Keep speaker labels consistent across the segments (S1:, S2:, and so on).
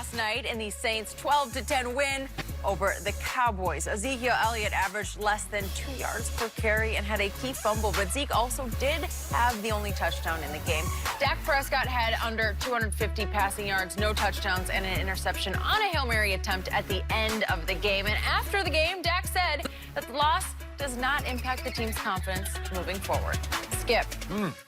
S1: last night in the Saints' 12-10 win over the Cowboys. Ezekiel Elliott averaged less than 2 yards per carry and had a key fumble, but Zeke also did have the only touchdown in the game. Dak Prescott had under 250 passing yards, no touchdowns, and an interception on a Hail Mary attempt at the end of the game. And after the game, Dak said that the loss does not impact the team's confidence moving forward. Skip,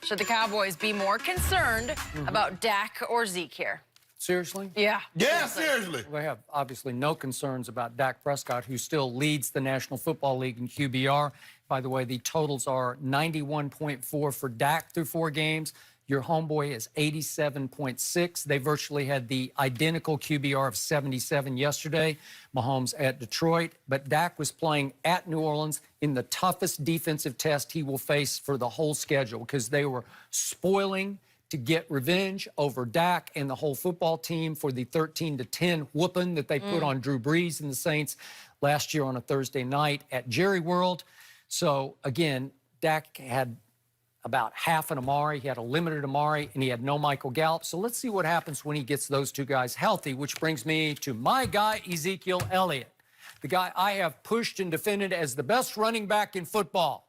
S1: should the Cowboys be more concerned about Dak or Zeke here?
S2: Seriously?
S1: Yeah.
S3: Yeah, seriously.
S2: They have obviously no concerns about Dak Prescott, who still leads the National Football League in QBR. By the way, the totals are 91.4 for Dak through 4 games. Your homeboy is 87.6. They virtually had the identical QBR of 77 yesterday. Mahomes at Detroit. But Dak was playing at New Orleans in the toughest defensive test he will face for the whole schedule, because they were spoiling to get revenge over Dak and the whole football team for the 13-10 whooping that they put on Drew Brees and the Saints last year on a Thursday night at Jerry World. So, again, Dak had about half an Amari. He had a limited Amari, and he had no Michael Gallup. So let's see what happens when he gets those two guys healthy, which brings me to my guy, Ezekiel Elliott, the guy I have pushed and defended as the best running back in football.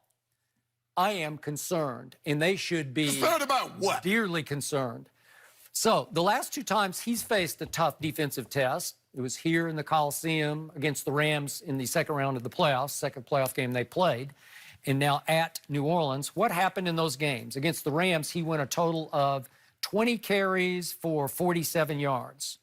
S2: I am concerned, and they should be
S3: concerned about what?
S2: Dearly concerned. So the last 2 times he's faced a tough defensive test. It was here in the Coliseum against the Rams in the second round of the playoffs, second playoff game they played, and now at New Orleans. What happened in those games? Against the Rams, he went a total of 20 carries for 47 yards.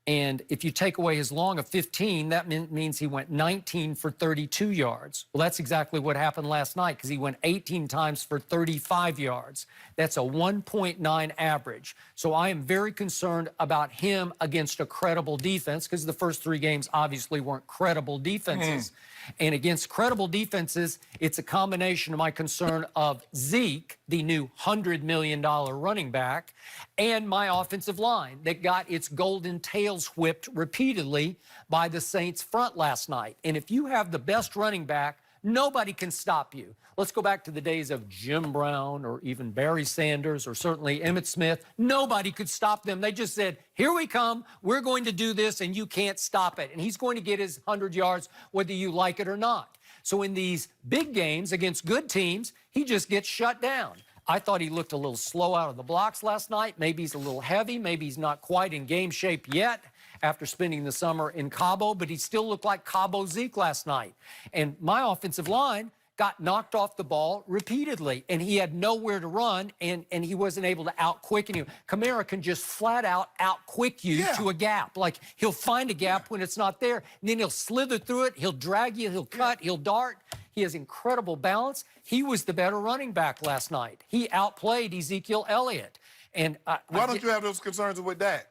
S2: And if you take away his long of 15, that means he went 19 for 32 yards. Well, that's exactly what happened last night, because he went 18 times for 35 yards. That's a 1.9 average. So I am very concerned about him against a credible defense, because the first 3 games obviously weren't credible defenses. And against credible defenses, it's a combination of my concern of Zeke, the new $100 million running back, and my offensive line that got its golden tails whipped repeatedly by the Saints front last night. And if you have the best running back, nobody can stop you. Let's go back to the days of Jim Brown or even Barry Sanders or certainly Emmitt Smith. Nobody could stop them. They just said, here we come, we're going to do this, and you can't stop it. And he's going to get his 100 yards whether you like it or not. So in these big games against good teams, he just gets shut down. I thought he looked a little slow out of the blocks last night. Maybe he's a little heavy. Maybe he's not quite in game shape yet after spending the summer in Cabo, but he still looked like Cabo Zeke last night. And my offensive line got knocked off the ball repeatedly, and he had nowhere to run, and he wasn't able to out-quicken you. Kamara can just flat out quick you to a gap. Like, he'll find a gap when it's not there, and then he'll slither through it, he'll drag you, he'll cut, he'll dart. He has incredible balance. He was the better running back last night. He outplayed Ezekiel Elliott. And
S3: why don't you have those concerns with Dak?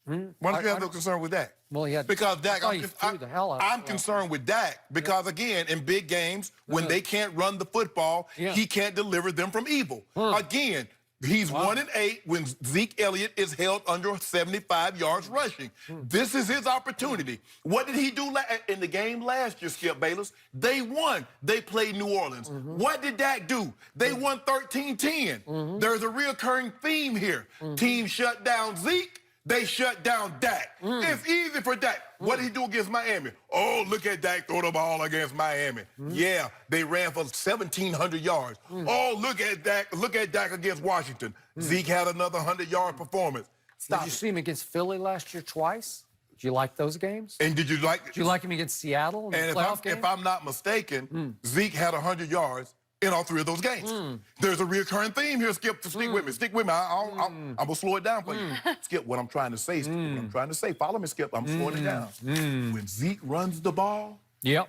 S3: Why don't you have no concern with Dak?
S2: Well, he had,
S3: because Dak, I'm
S2: of
S3: concerned with Dak because, again, in big games, when they can't run the football, he can't deliver them from evil. Again, he's 1-8 when Zeke Elliott is held under 75 yards rushing. This is his opportunity. What did he do in the game last year, Skip Bayless? They won. They played New Orleans. What did Dak do? They won 13-10. There's a reoccurring theme here. Team shut down Zeke. They shut down Dak. It's easy for Dak. What did he do against Miami? Oh, look at Dak throw the ball against Miami. Yeah, they ran for 1,700 yards. Oh, look at Dak. Look at Dak against Washington. Zeke had another 100-yard performance.
S2: Did you see him against Philly last year twice? Did you like those games?
S3: And did you like
S2: him against Seattle in the playoff game?
S3: If I'm not mistaken, Zeke had 100 yards in all 3 of those games. There's a recurring theme here, Skip. Stick with me. Stick with me. I'm going to slow it down for you. Skip, what I'm trying to say, Skip, what I'm trying to say. Follow me, Skip. I'm slowing it down. When Zeke runs the ball,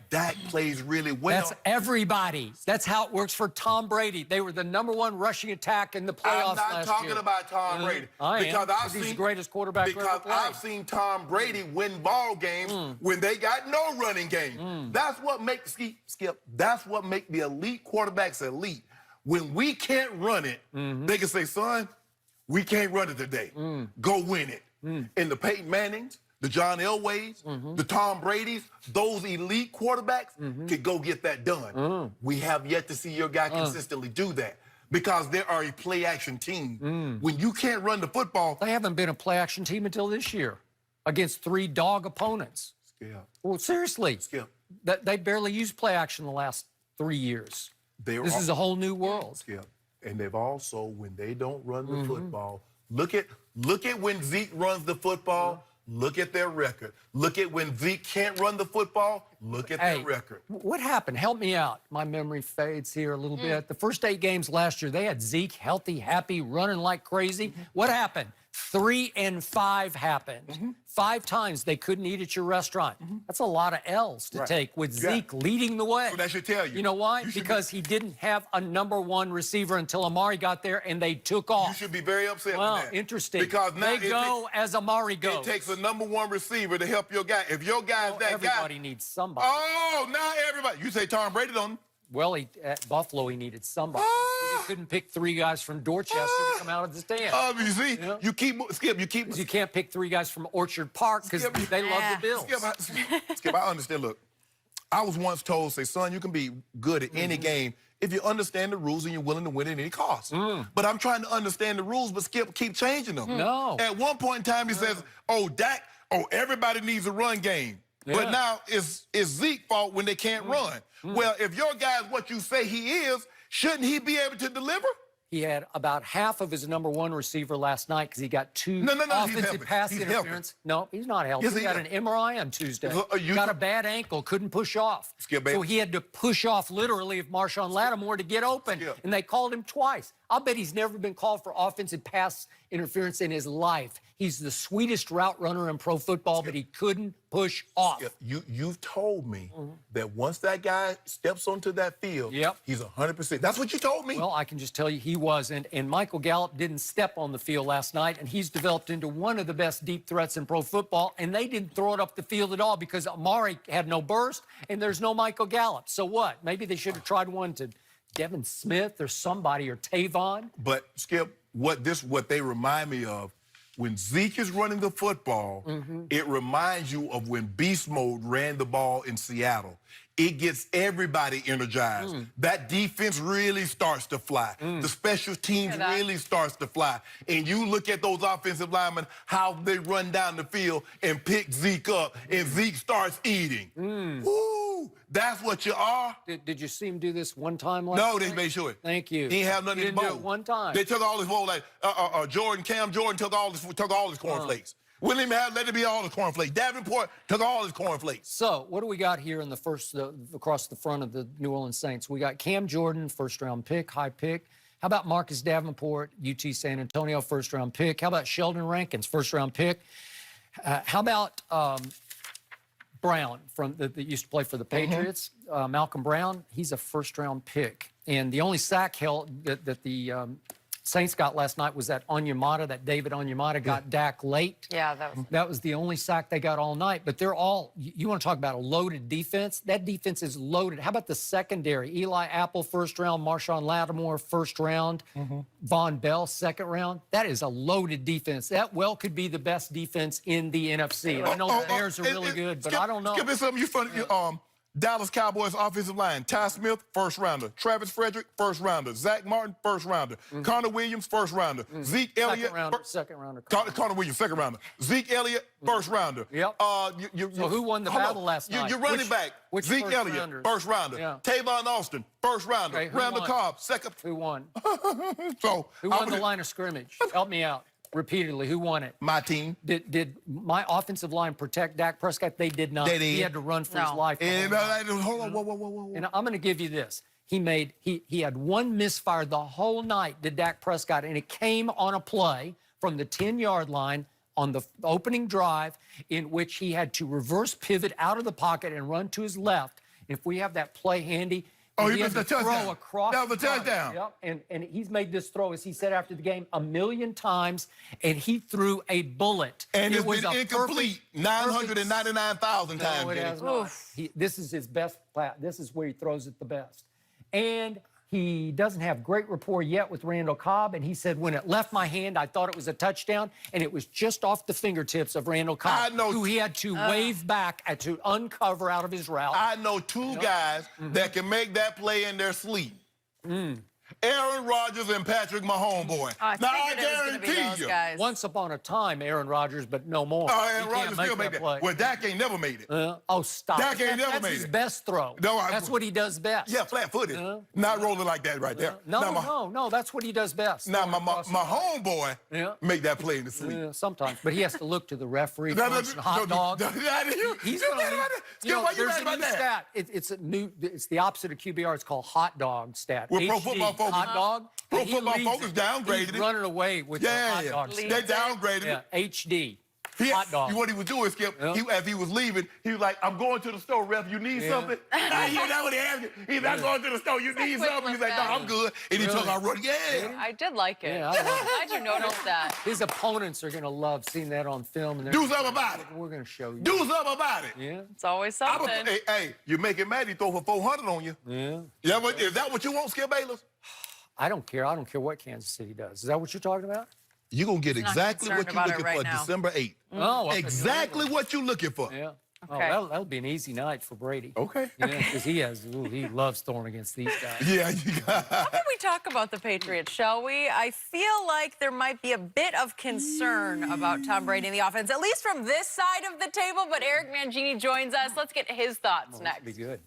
S3: Dak plays really well.
S2: That's everybody. That's how it works for Tom Brady. They were the #1 rushing attack in the playoffs last year.
S3: I'm not talking about Tom Brady.
S2: Because he's the greatest quarterback ever played.
S3: I've seen Tom Brady win ball games when they got no running game. That's what makes, Skip, that's what makes the elite quarterbacks elite. When we can't run it, they can say, son, we can't run it today. Go win it. And the Peyton Mannings, the John Elways, the Tom Bradys, those elite quarterbacks could go get that done. We have yet to see your guy consistently do that because they are a play-action team. When you can't run the football...
S2: They haven't been a play-action team until this year. against 3 dog opponents.
S3: Skip.
S2: Well, seriously.
S3: Skip.
S2: They barely used play action the last 3 years. This is a whole new world.
S3: Skip. And they've also, when they don't run the football, look at when Zeke runs the football. Look at their record. Look at when Zeke can't run the football. Look at their record.
S2: What happened? Help me out. My memory fades here a little bit. The first 8 games last year, they had Zeke healthy, happy, running like crazy. What happened? 3 and 5 happened. 5 times they couldn't eat at your restaurant. That's a lot of L's to take with Zeke leading the way.
S3: So that should tell you.
S2: You know why? Because he didn't have a #1 receiver until Amari got there, and they took off.
S3: You should be very upset
S2: Well,
S3: with that.
S2: interesting.
S3: Because now
S2: they go as Amari goes.
S3: It takes a #1 receiver to help your guy. If your guy's that guy.
S2: Everybody needs somebody.
S3: Oh, now everybody. You say Tom Brady don't.
S2: Well, at Buffalo, he needed somebody. He couldn't pick 3 guys from Dorchester to come out of the stand.
S3: You see, you keep.
S2: You can't pick 3 guys from Orchard Park because they love the Bills.
S3: Skip, I understand. Look, I was once told, say, son, you can be good at any game if you understand the rules and you're willing to win at any cost. But I'm trying to understand the rules, but Skip keep changing them.
S2: No.
S3: At one point in time, he says, Dak, everybody needs a run game. But now it's Zeke's fault when they can't run. Well, if your guy is what you say he is, shouldn't he be able to deliver?
S2: He had about half of his #1 receiver last night because he got 2
S3: No,
S2: offensive pass interference. No, he's not healthy.
S3: Yes,
S2: he got an MRI on Tuesday. Got a bad ankle, couldn't push off.
S3: Skip, baby.
S2: So he had to push off literally of Marshawn Lattimore to get open, and they called him twice. I'll bet he's never been called for offensive pass interference in his life. He's the sweetest route runner in pro football, but he couldn't push off.
S3: You've told me that once that guy steps onto that field, he's 100%. That's what you told me.
S2: Well, I can just tell you he wasn't. And Michael Gallup didn't step on the field last night, and he's developed into one of the best deep threats in pro football, and they didn't throw it up the field at all because Amari had no burst, and there's no Michael Gallup. So what? Maybe they should have tried one to Devin Smith or somebody or Tavon.
S3: But, Skip, what they remind me of, when Zeke is running the football, it reminds you of when Beast Mode ran the ball in Seattle. It gets everybody energized. That defense really starts to fly. The special teams really starts to fly. And you look at those offensive linemen, how they run down the field and pick Zeke up, and Zeke starts eating. Ooh, that's what you are.
S2: Did you see him do this one time last
S3: No,
S2: night?
S3: they made sure.
S2: Thank you.
S3: He didn't have nothing in his
S2: do
S3: bowl.
S2: it one time.
S3: They took all his bowl, like Cam Jordan took all his cornflakes. Wouldn't even let it be all his cornflakes. Davenport took all his cornflakes.
S2: So what do we got here in the first, across the front of the New Orleans Saints? We got Cam Jordan, first-round pick, high pick. How about Marcus Davenport, UT San Antonio, first-round pick? How about Sheldon Rankins, first-round pick? How about Brown, that used to play for the Patriots? Malcolm Brown, he's a first-round pick. And the only sack that the Saints got last night was that Onyemata, that David Onyemata got Dak late.
S1: Yeah,
S2: that was the only sack they got all night. But they're all, you want to talk about a loaded defense? That defense is loaded. How about the secondary? Eli Apple, first round. Marshawn Lattimore, first round. Von Bell, second round. That is a loaded defense. That well could be the best defense in the NFC. I know the Bears are really good, but I don't know.
S3: Skip, something you funny. Dallas Cowboys offensive line, Ty Smith, first rounder. Travis Frederick, first rounder. Zach Martin, first rounder. Connor Williams, first rounder. Zeke Elliott,
S2: second rounder.
S3: Connor Williams, second rounder. Zeke Elliott, first rounder.
S2: Yep. So who won the battle last night?
S3: Your running back, Zeke Elliott,
S2: rounders?
S3: first rounder.
S2: Yeah.
S3: Tavon Austin, first rounder.
S2: Okay,
S3: Randall Cobb, second.
S2: Who won?
S3: So
S2: who won the line of scrimmage? Help me out. Repeatedly, who won it?
S3: My team.
S2: Did my offensive line protect Dak Prescott? They did not. He had to run for his life.
S3: And, hold on, whoa.
S2: And I'm going to give you this. He had one misfire the whole night, did Dak Prescott, and it came on a play from the 10-yard line on the opening drive in which he had to reverse pivot out of the pocket and run to his left. If we have that play handy,
S3: he missed the touchdown. That was a touchdown.
S2: Yep. And he's made this throw, as he said after the game, 1,000,000 times, and he threw a bullet.
S3: And it's been incomplete 999,000 times.
S2: No, it has not. This is his best. This is where he throws it the best. And he doesn't have great rapport yet with Randall Cobb, and he said, when it left my hand, I thought it was a touchdown, and it was just off the fingertips of Randall Cobb, who he had to wave back to uncover out of his route.
S3: I know two guys that can make that play in their sleep. Aaron Rodgers and Patrick Mahomes, boy.
S1: I
S3: Now, I
S1: figured it was gonna be
S3: guarantee
S1: those
S3: you.
S1: guys.
S2: Once upon a time, Aaron Rodgers, but no more.
S3: Aaron
S2: He
S3: Rodgers
S2: can't
S3: still
S2: make
S3: make that.
S2: play.
S3: Well, Dak ain't never made it.
S2: Oh, stop.
S3: Dak ain't never
S2: That's
S3: made
S2: his
S3: it.
S2: best throw.
S3: No,
S2: that's what he does best.
S3: Yeah, flat-footed. Not rolling like that right there.
S2: No, that's what he does best.
S3: Now, my homeboy make that play in the sleep.
S2: Yeah, sometimes, but he has to look to the referee.
S3: No,
S2: Hot dog.
S3: He's going to why you mad about that?
S2: It's the opposite of QBR. It's called hot dog stat.
S3: Well, Pro
S2: HD,
S3: Football Focus.
S2: hot dog.
S3: Pro
S2: and he
S3: Football
S2: leads
S3: Focus
S2: it.
S3: downgraded
S2: He's
S3: it.
S2: running away with the hot dog
S3: They
S2: stat.
S3: downgraded
S2: Yeah,
S3: it.
S2: HD. Hot dog.
S3: What he was doing, Skip, as he was leaving, he was like, I'm going to the store, ref. You need something? I hear that what he asked. He's not going to the store. You need something? He's like, no, I'm good. And he took out running. Yeah.
S4: I did like it.
S2: Yeah, I love it.
S4: Glad you noticed that.
S2: His opponents are going to love seeing that on film. And
S3: Do something about it.
S2: We're going to show you.
S3: Do something about it.
S2: Yeah.
S4: It's always something.
S3: Hey, you make it mad, he throw for 400 on you.
S2: Yeah.
S3: Is that what you want, Skip Bayless?
S2: I don't care. I don't care what Kansas City does. Is that what you're talking about?
S3: You're going to get exactly what
S1: concerned
S3: you're
S1: about it
S3: looking
S1: right
S3: for
S1: now.
S3: December 8th.
S2: Oh,
S3: Exactly what you're looking for.
S2: Yeah.
S4: Okay.
S2: Oh, that'll be an easy night for Brady.
S3: Okay.
S2: Yeah, because he loves throwing against these guys.
S3: Yeah, you got
S1: How about we talk about the Patriots, shall we? I feel like there might be a bit of concern about Tom Brady and the offense, at least from this side of the table. But Eric Mangini joins us. Let's get his thoughts next.
S2: Be good.